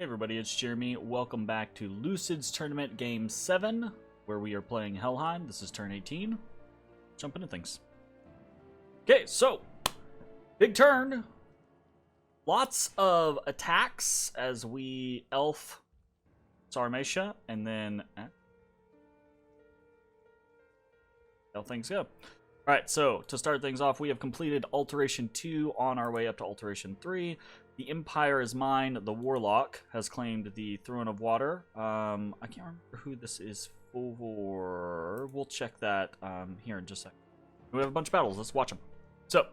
Hey everybody, it's Jeremy. Welcome back to Lucid's Tournament Game 7, where we are playing Helheim. This is turn 18. Jump into things. Okay, so, big turn. Lots of attacks as we elf Sarmatia, and then... how things go. Alright, so, to start things off, we have completed Alteration 2 on our way up to Alteration 3. The Empire is mine. The Warlock has claimed the Throne of Water. I can't remember who this is for. We'll check that here in just a second. We have a bunch of battles. Let's watch them. So,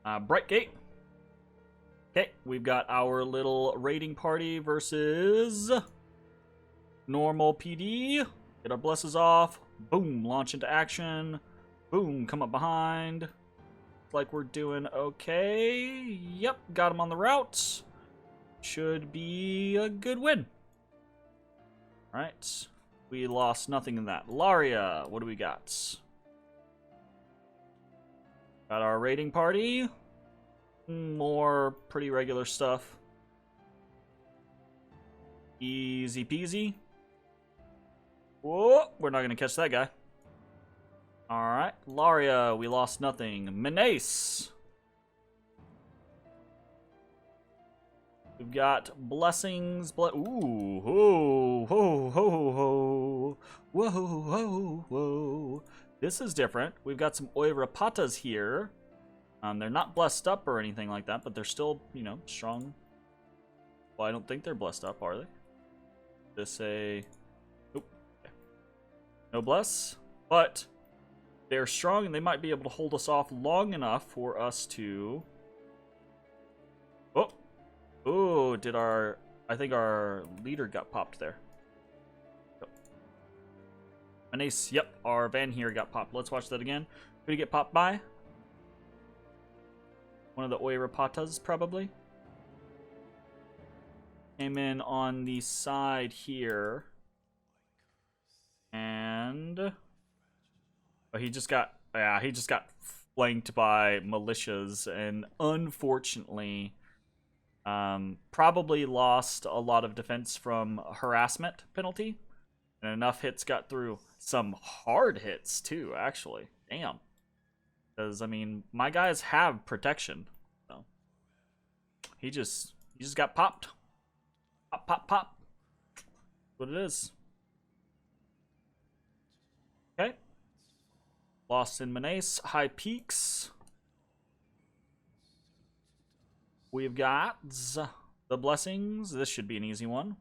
Brightgate. Okay, we've got our little raiding party versus normal PD. Get our blesses off. Boom, launch into action. Boom, come up behind. Like we're doing okay. Yep, got him on the route. Should be a good win. Alright. We lost nothing in that. Laria, what do we got? Got our raiding party. More pretty regular stuff. Easy peasy. Whoa, we're not going to catch that guy. Alright, Laria, we lost nothing. Menace. We've got blessings. Ooh, ho, ho, ho, ho. Whoa, whoa, whoa. This is different. We've got some Oirapatas here. They're not blessed up or anything like that, but they're still, you know, strong. Well, I don't think they're blessed up, are they? This a... Oop. Okay. No bless, but... they're strong, and they might be able to hold us off long enough for us to... Oh! Oh, did our... I think our leader got popped there. Oh. Menace, yep, our van here got popped. Let's watch that again. Who did he get popped by? One of the Oirapatas, probably. Came in on the side here. And... but he just got flanked by militias, and unfortunately, probably lost a lot of defense from harassment penalty, and enough hits got through. Some hard hits too, actually. Damn. Because I mean, my guys have protection, so he just got popped. Pop, pop, pop. That's what it is. Okay. Lost in Menace, High Peaks. We've got the Blessings. This should be an easy one.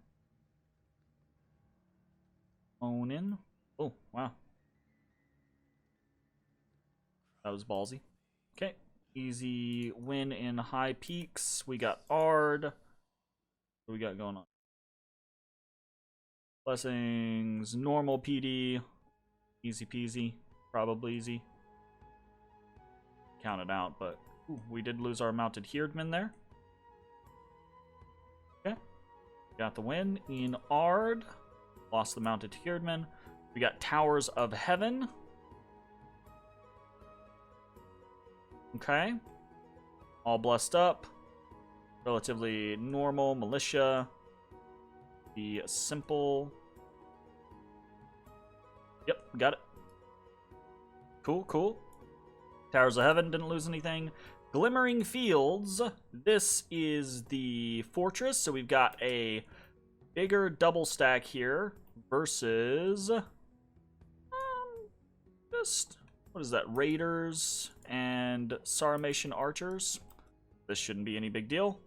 Onin. Oh, wow. That was ballsy. Okay. Easy win in High Peaks. We got Ard. What do we got going on? Blessings. Normal PD. Easy peasy. Probably easy. Count it out, but ooh, we did lose our mounted Herdman there. Okay. Got the win in Ard. Lost the mounted Herdman. We got Towers of Heaven. Okay. All blessed up. Relatively normal militia. The simple. Yep, got it. Cool, cool. Towers of Heaven didn't lose anything. Glimmering Fields. This is the fortress, so we've got a bigger double stack here versus just what is that? Raiders and Sarmatian archers. This shouldn't be any big deal.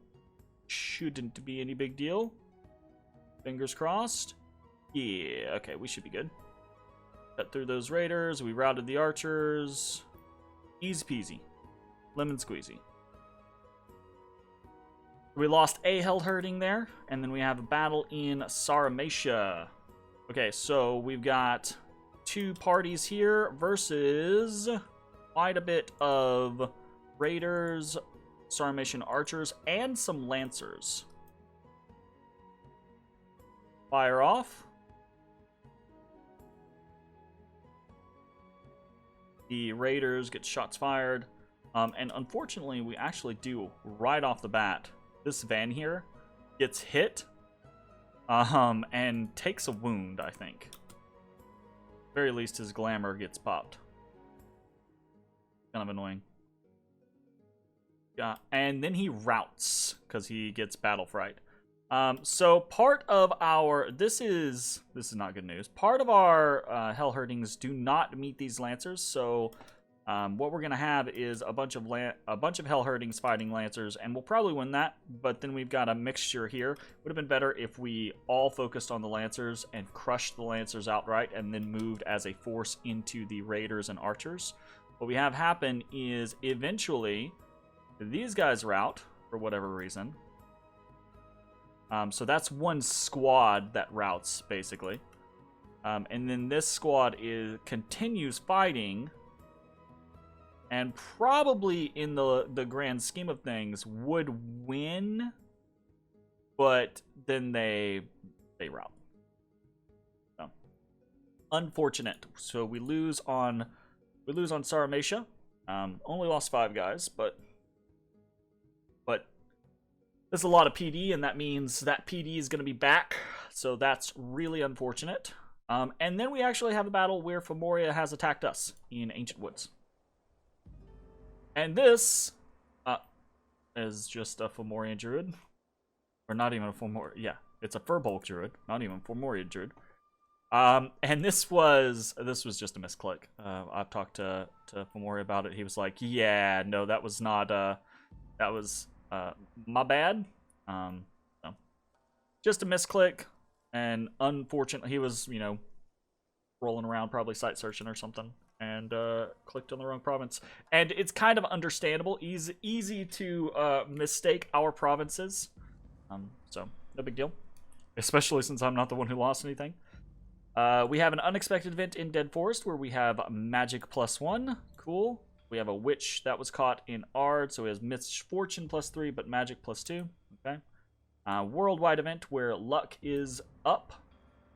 Shouldn't be any big deal. Fingers crossed. Yeah, okay, we should be good. Cut through those raiders. We routed the archers. Easy peasy. Lemon squeezy. We lost a hell herding there. And then we have a battle in Sarmatia. Okay, so we've got two parties here versus quite a bit of raiders, Sarmatian archers, and some lancers. Fire off. The raiders get shots fired, and unfortunately we actually do right off the bat. This van here gets hit and takes a wound, I think. At the very least, his glamour gets popped. Kind of annoying. Yeah, and then he routs because he gets battle fright. So part of our this is not good news. Part of our Hell Herdings do not meet these Lancers. So what we're gonna have is a bunch of Hell Herdings fighting Lancers, and we'll probably win that. But then we've got a mixture here. Would have been better if we all focused on the Lancers and crushed the Lancers outright, and then moved as a force into the Raiders and Archers. What we have happen is eventually these guys rout for whatever reason. So that's one squad that routs, basically. And then this squad continues fighting, and probably in the grand scheme of things would win, but then they rout. So, unfortunate. So we lose on Saramatia. Only lost 5 guys, but there's a lot of PD, and that means that PD is going to be back, so that's really unfortunate. And then we actually have a battle where Femoria has attacked us in Ancient Woods. And this is just a Fomorian Druid. Or not even a Fomorian, yeah, it's a Furbolg Druid, not even a Fomorian Druid. And this was just a misclick. I've talked to Femoria about it. He was like, yeah, no, that was not, that was... my bad. So just a misclick, and unfortunately, he was, rolling around, probably site searching or something, and clicked on the wrong province. And it's kind of understandable, easy to mistake our provinces. So no big deal, especially since I'm not the one who lost anything. We have an unexpected event in Dead Forest where we have magic +1. Cool. We have a witch that was caught in Ard, so he has misfortune +3, but magic +2. Okay. Worldwide event where luck is up.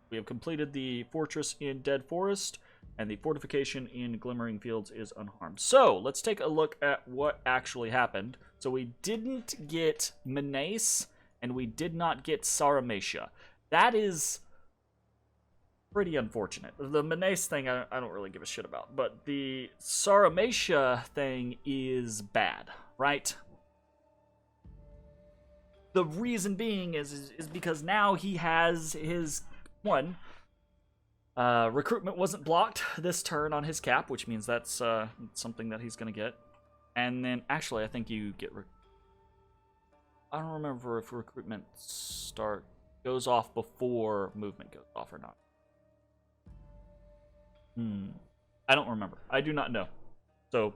We have completed the fortress in Dead Forest, and the fortification in Glimmering Fields is unharmed. So let's take a look at what actually happened. So we didn't get Menace, and we did not get Saramatia. That is pretty unfortunate. The Menace thing I don't really give a shit about, but the Saramatia thing is bad, right? The reason being is because now he has his recruitment wasn't blocked this turn on his cap, which means that's something that he's gonna get. And then actually I think you get I don't remember if recruitment goes off before movement goes off or not. I don't remember. I do not know. So,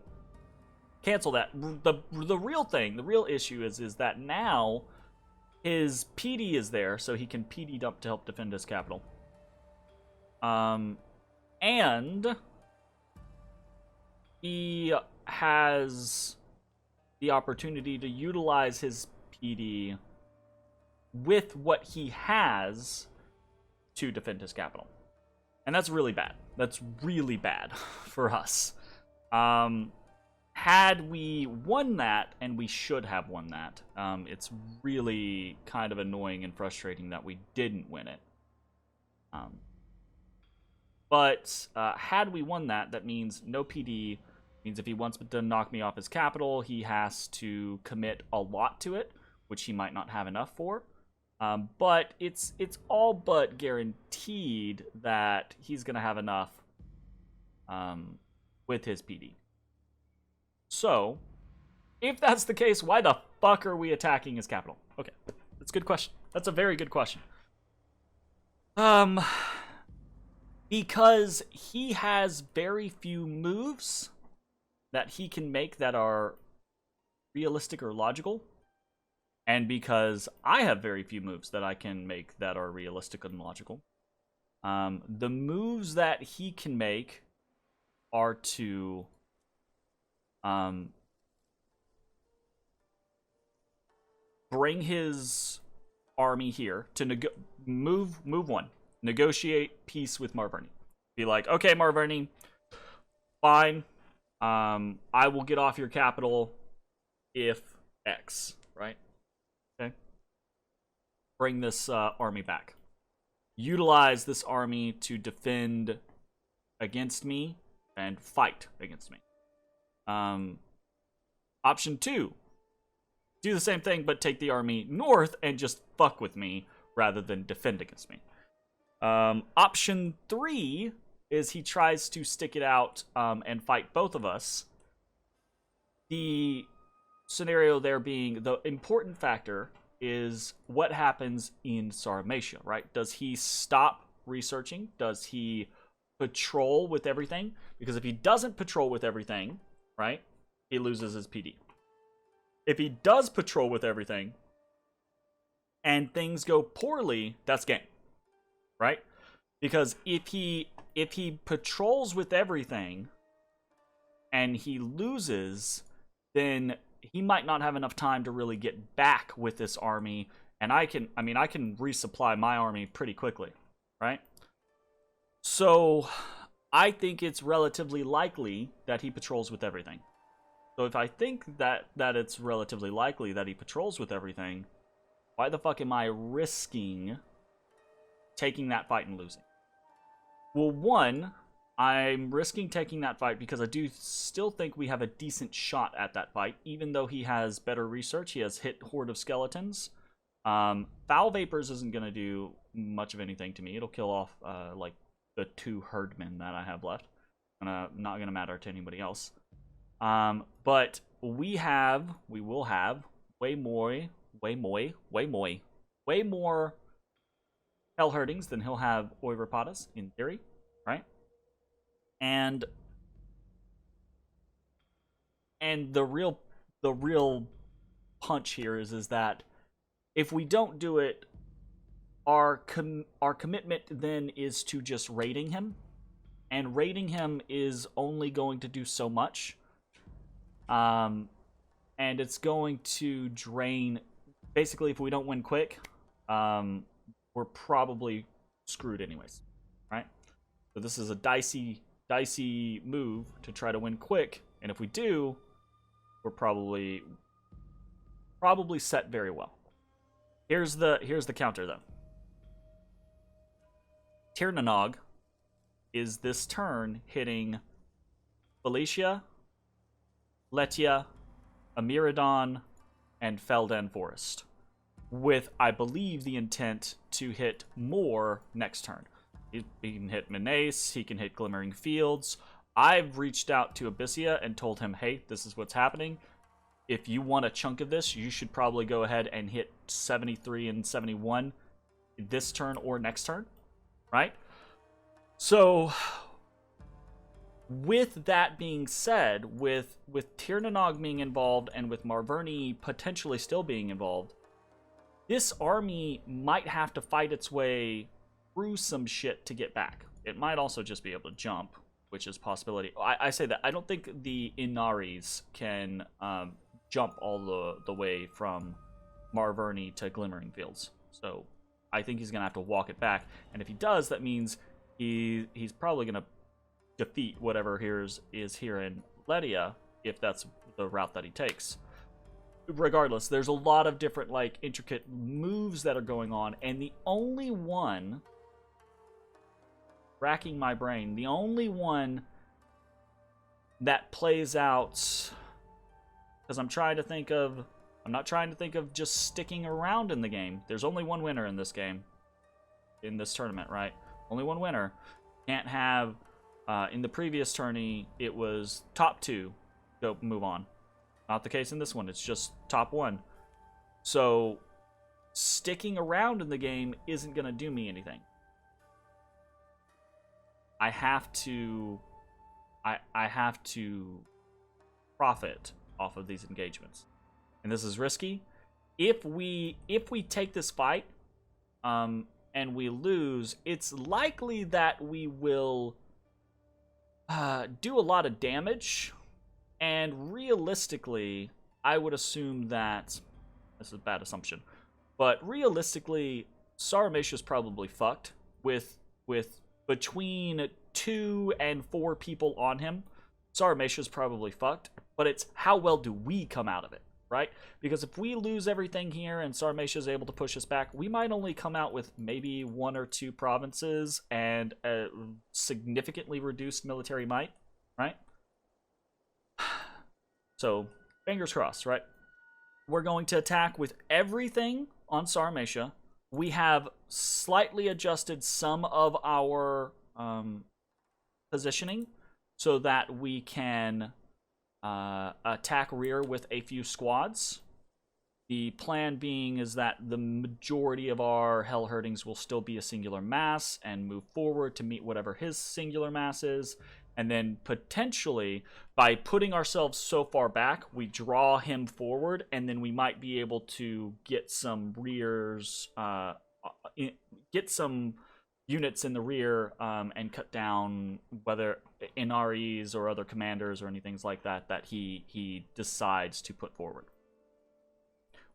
cancel that. The real thing, the real issue is that now his PD is there, so he can PD dump to help defend his capital. And he has the opportunity to utilize his PD with what he has to defend his capital. And that's really bad. That's really bad for us. Had we won that, and we should have won that, it's really kind of annoying and frustrating that we didn't win it. But had we won that, that means no PD. Means if he wants to knock me off his capital, he has to commit a lot to it, which he might not have enough for. But it's all but guaranteed that he's going to have enough with his PD. So, if that's the case, why the fuck are we attacking his capital? Okay, that's a good question. That's a very good question. Because he has very few moves that he can make that are realistic or logical. And because I have very few moves that I can make that are realistic and logical. The moves that he can make are to bring his army here to move one. Negotiate peace with Marverny. Be like, okay, Marverny, fine. I will get off your capital if X, right? Okay. Bring this army back. utilize this army to defend against me and fight against me. Option 2, do the same thing but take the army north and just fuck with me rather than defend against me. Option 3 is he tries to stick it out and fight both of us. The scenario there being, the important factor is what happens in Sarmatia, right? Does he stop researching? Does he patrol with everything? Because if he doesn't patrol with everything, right, he loses his PD. If he does patrol with everything and things go poorly, that's game, right? Because if he patrols with everything and he loses, then he might not have enough time to really get back with this army, and I can resupply my army pretty quickly, right? So I think it's relatively likely that he patrols with everything. So if I think that it's relatively likely that he patrols with everything, why the fuck am I risking taking that fight and losing? Well, one, I'm risking taking that fight because I do still think we have a decent shot at that fight, even though he has better research. He has hit Horde of Skeletons. Foul Vapors isn't going to do much of anything to me. It'll kill off like the 2 herdmen that I have left. Not going to matter to anybody else. But we will have way more Hell Herdings than he'll have Oiverpadas, in theory, right? And the real punch here is that if we don't do it, our commitment then is to just raiding him, and raiding him is only going to do so much, and it's going to drain. Basically, if we don't win quick, we're probably screwed anyways, right? So this is a dicey move to try to win quick, and if we do, we're probably set very well. Here's the counter though. Tirnanog is this turn hitting Felicia, Letia, Amiradon, and Felden Forest, with, I believe, the intent to hit more next turn. He can hit Menace, he can hit Glimmering Fields. I've reached out to Abyssia and told him, hey, this is what's happening. If you want a chunk of this, you should probably go ahead and hit 73 and 71 this turn or next turn, right? So, with that being said, with Tirnanog being involved and with Marverni potentially still being involved, this army might have to fight its way through some shit to get back. It might also just be able to jump, which is a possibility. I say that. I don't think the Inaris can jump all the way from Marverni to Glimmering Fields. So I think he's going to have to walk it back. And if he does, that means he's probably going to defeat whatever is here in Letia, if that's the route that he takes. Regardless, there's a lot of different, like, intricate moves that are going on, and the only one, racking my brain, the only one that plays out, because I'm not trying to think of just sticking around in the game. There's only one winner in this game, in this tournament, right? Only one winner. Can't have, in the previous tourney, it was top 2, go move on. Not the case in this one. It's just top 1. So sticking around in the game isn't going to do me anything. I have to profit off of these engagements. And this is risky. If we take this fight and we lose, it's likely that we will do a lot of damage. And realistically, I would assume that, this is a bad assumption, but realistically, Saramatia's probably fucked with between 2 and 4 people on him. Saramatia's probably fucked, but it's how well do we come out of it, right? Because if we lose everything here and Sarmatia is able to push us back, we might only come out with maybe 1 or 2 provinces and a significantly reduced military might, right? So, fingers crossed, right? We're going to attack with everything on Sarmatia. We have slightly adjusted some of our positioning so that we can attack rear with a few squads. The plan being is that the majority of our Hellherdings will still be a singular mass and move forward to meet whatever his singular mass is. And then potentially, by putting ourselves so far back, we draw him forward, and then we might be able to get some rears, get some units in the rear, and cut down whether NREs or other commanders or anything like that that he decides to put forward.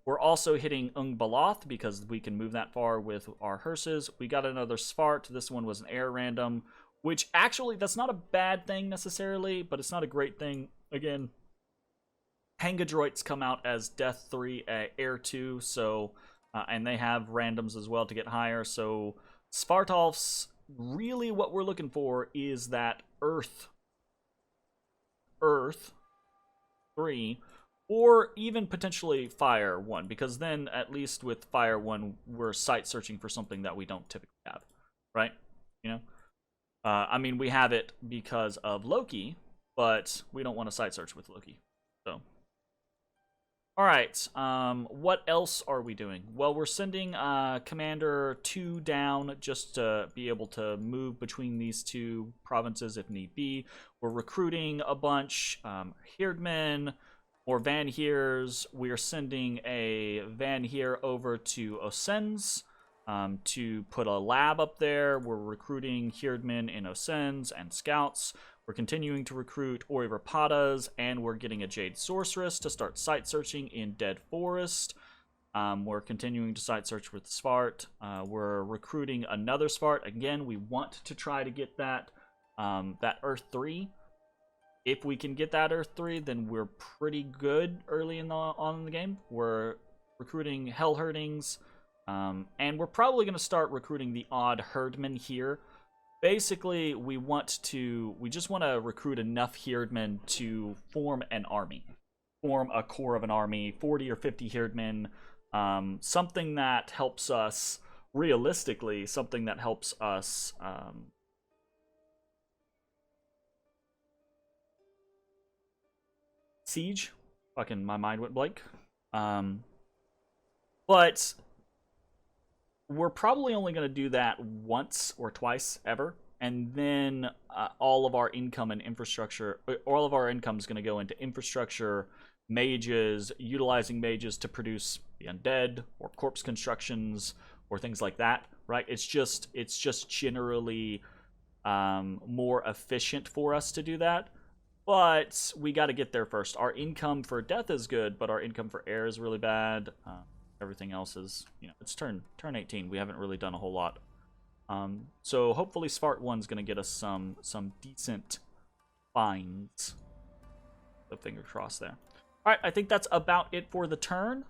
We're also hitting Ung-Baloth because we can move that far with our hearses. We got another Svart. This one was an air random, which actually, that's not a bad thing necessarily, but it's not a great thing. Again, Hangadroids come out as Death 3, Air 2, so, and they have randoms as well to get higher. So Svartalfs, really what we're looking for is that Earth 3, or even potentially Fire 1, because then at least with Fire 1, we're sight searching for something that we don't typically have, right? You know? I mean, we have it because of Loki, but we don't want to side search with Loki. So, all right. What else are we doing? Well, we're sending Commander 2 down just to be able to move between these 2 provinces if need be. We're recruiting a bunch. Heerdmen or Van Heers. We are sending a Van Heer over to Osens. To put a lab up there. We're recruiting Heerdmen in Osens and scouts. We're continuing to recruit Oirapadas, and we're getting a Jade Sorceress to start site searching in Dead Forest. We're continuing to site search with Svart. We're recruiting another Svart. Again, we want to try to get that Earth 3. If we can get that Earth 3, then we're pretty good early on in the game. We're recruiting Hellherdings. And we're probably going to start recruiting the odd herdman here. Basically, we just want to recruit enough herdmen to form an army. Form a core of an army, 40 or 50 herdmen. Something that helps us, realistically, something that helps us siege. Fucking, my mind went blank. But we're probably only going to do that once or twice ever, and then all of our income and infrastructure, all of our income is going to go into infrastructure, mages, utilizing mages to produce the undead or corpse constructions or things like that, right? It's just generally more efficient for us to do that, but we got to get there first. Our income for death is good, but our income for air is really bad. Everything else is, it's turn 18. We haven't really done a whole lot. So hopefully Svart 1's going to get us some decent finds. So fingers crossed there. All right, I think that's about it for the turn.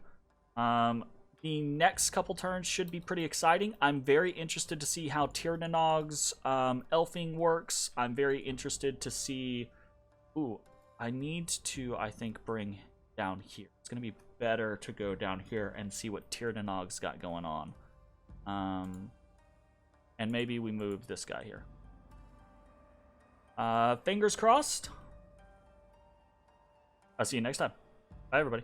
The next couple turns should be pretty exciting. I'm very interested to see how Tirnanog's elfing works. I'm very interested to see... Ooh, I need to, I think, bring down here. It's going to be better to go down here and see what Tirnanog's got going on. And maybe we move this guy here. Fingers crossed. I'll see you next time. Bye, everybody.